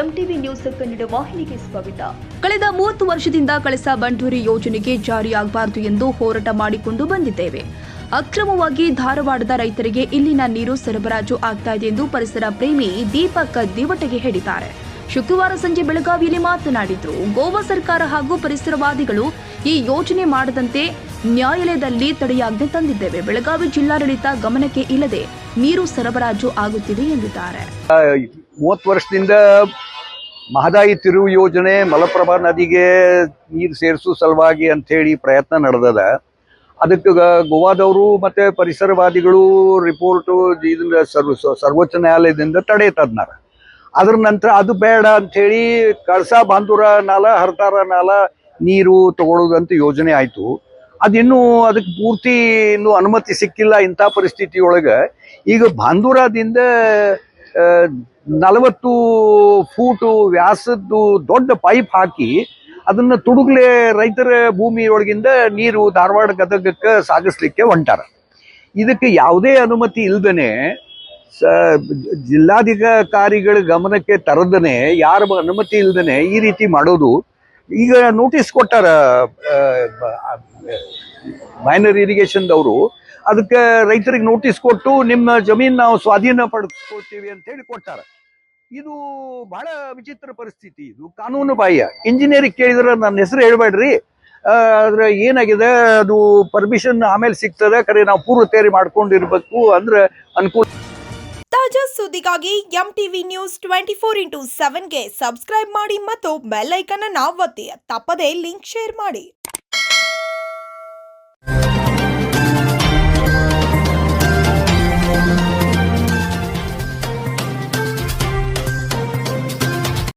MTV news Kannada ವಾಹಿನಿಗೆ ಸ್ವಾಗತ. ಕಳೆದ 30 ವರ್ಷದಿಂದ ಕಳಸಾ ಬಂಡೂರಿ ಯೋಜನೆಗೆ ಜಾರಿಯಾಗಬಾರದು ಎಂದು ಹೋರಾಟ ಮಾಡಿಕೊಂಡು ಬಂದಿದ್ದೇವೆ. ಅಕ್ರಮವಾಗಿ ಧಾರವಾಡದ ರೈತರಿಗೆ ಇಲ್ಲಿನ ನೀರು ಸರಬರಾಜು ಆಗ್ತಾ ಇದೆ ಎಂದು ಪರಿಸರ ಪ್ರೇಮಿ ದೀಪಕ್ ದಿವಟಗೆ ಹೇಳಿದ್ದಾರೆ. ಶುಕ್ರವಾರ ಸಂಜೆ ಬೆಳಗಾವಿಯಲ್ಲಿ ಮಾತನಾಡಿದರು. ಗೋವಾ ಸರ್ಕಾರ ಹಾಗೂ ಪರಿಸರವಾದಿಗಳು ಈ ಯೋಜನೆ ಮಾಡದಂತೆ ನ್ಯಾಯಾಲಯದಲ್ಲಿ ತಡೆಯಾಜ್ಞೆ ತಂದಿದ್ದೇವೆ. ಬೆಳಗಾವಿ ಜಿಲ್ಲಾಡಳಿತ ಗಮನಕ್ಕೆ ಇಲ್ಲದೆ ನೀರು ಸರಬರಾಜು ಆಗುತ್ತಿದೆ ಎಂದಿದ್ದಾರೆ. 30 ವರ್ಷದಿಂದ ಮಹದಾಯಿ ತಿರುವು ಯೋಜನೆ ಮಲಪ್ರಭಾ ನದಿಗೆ ನೀರು ಸೇರಿಸುವ ಸಲುವಾಗಿ ಅಂತ ಹೇಳಿ ಪ್ರಯತ್ನ ನಡೆದದ. ಅದಕ್ಕೆ ಗೋವಾದವರು ಮತ್ತೆ ಪರಿಸರವಾದಿಗಳು ರಿಪೋರ್ಟ್ ಇದನ್ನ ಸರ್ವೋಚ್ಚ ನ್ಯಾಯಾಲಯದಿಂದ ತಡೆ ತಂದಾರ. ಅದ್ರ ನಂತರ ಅದು ಬೇಡ ಅಂತ ಹೇಳಿ ಕಳಸಾ ಬಾಂಧೂರ ನಾಲ ಹರತಾರ ನಾಲ ನೀರು ತಗೊಳ್ಳೋದಂತ ಯೋಜನೆ ಆಯ್ತು. ಅದಿನ್ನೂ ಅದಕ್ಕೆ ಪೂರ್ತಿ ಇನ್ನೂ ಅನುಮತಿ ಸಿಕ್ಕಿಲ್ಲ. ಇಂಥ ಪರಿಸ್ಥಿತಿಯೊಳಗೆ ಈಗ ಬಾಂಧೂರದಿಂದ 40 ಫೂಟು ವ್ಯಾಸದ್ದು ದೊಡ್ಡ ಪೈಪ್ ಹಾಕಿ ಅದನ್ನ ತುಡುಗ್ಲೆ ರೈತರ ಭೂಮಿಯೊಳಗಿಂದ ನೀರು ಧಾರವಾಡ ಗದಗಕ್ಕೆ ಸಾಗಿಸ್ಲಿಕ್ಕೆ ಹೊಂಟಾರ. ಇದಕ್ಕೆ ಯಾವುದೇ ಅನುಮತಿ ಇಲ್ದನೆ ಜಿಲ್ಲಾಧಿಕಾರಿಗಳ ಗಮನಕ್ಕೆ ತರದನೆ ಯಾರ ಅನುಮತಿ ಇಲ್ದನೆ ಈ ರೀತಿ ಮಾಡೋದು. ಈಗ ನೋಟಿಸ್ ಕೊಟ್ಟಾರ ಮೈನರ್ ಇರಿಗೇಷನ್ದವರು. ಅದಕ್ಕೆ ರೈತರಿಗೆ ನೋಟಿಸ್ ಕೊಟ್ಟು ನಿಮ್ಮ ಜಮೀನು ನಾವು ಸ್ವಾಧೀನ ಪಡಿಸ್ಕೊಳ್ತೀವಿ ಅಂತ ಹೇಳಿ ಕೊಟ್ಟಾರ. ಇದು ಬಹಳ ವಿಚಿತ್ರ ಪರಿಸ್ಥಿತಿ. ಇದು ಕಾನೂನು ಬಾಹ್ಯ. ಇಂಜಿನಿಯರಿಂಗ್ ಕೇಳಿದ್ರೆ ನನ್ನ ಹೆಸರು ಹೇಳ್ಬೇಡ್ರಿ, ಆದ್ರೆ ಏನಾಗಿದೆ ಅದು ಪರ್ಮಿಷನ್ ಆಮೇಲೆ ಸಿಗ್ತದೆ, ಖರೆ ನಾವು ಪೂರ್ವ ತಯಾರಿ ಮಾಡ್ಕೊಂಡಿರ್ಬೇಕು ಅಂದ್ರೆ ಅನುಕೂಲ. ತಾಜಾ ಸುದ್ದಿಗಾಗಿ ಎಂಟಿವಿ ನ್ಯೂಸ್ 24x7ಗೆ ಸಬ್ಸ್ಕ್ರೈಬ್ ಮಾಡಿ ಮತ್ತು ಬೆಲ್ ಐಕಾನ್ ಅನ್ನು ಒತ್ತಿ. ತಪ್ಪದೇ ಲಿಂಕ್ ಶೇರ್ ಮಾಡಿ.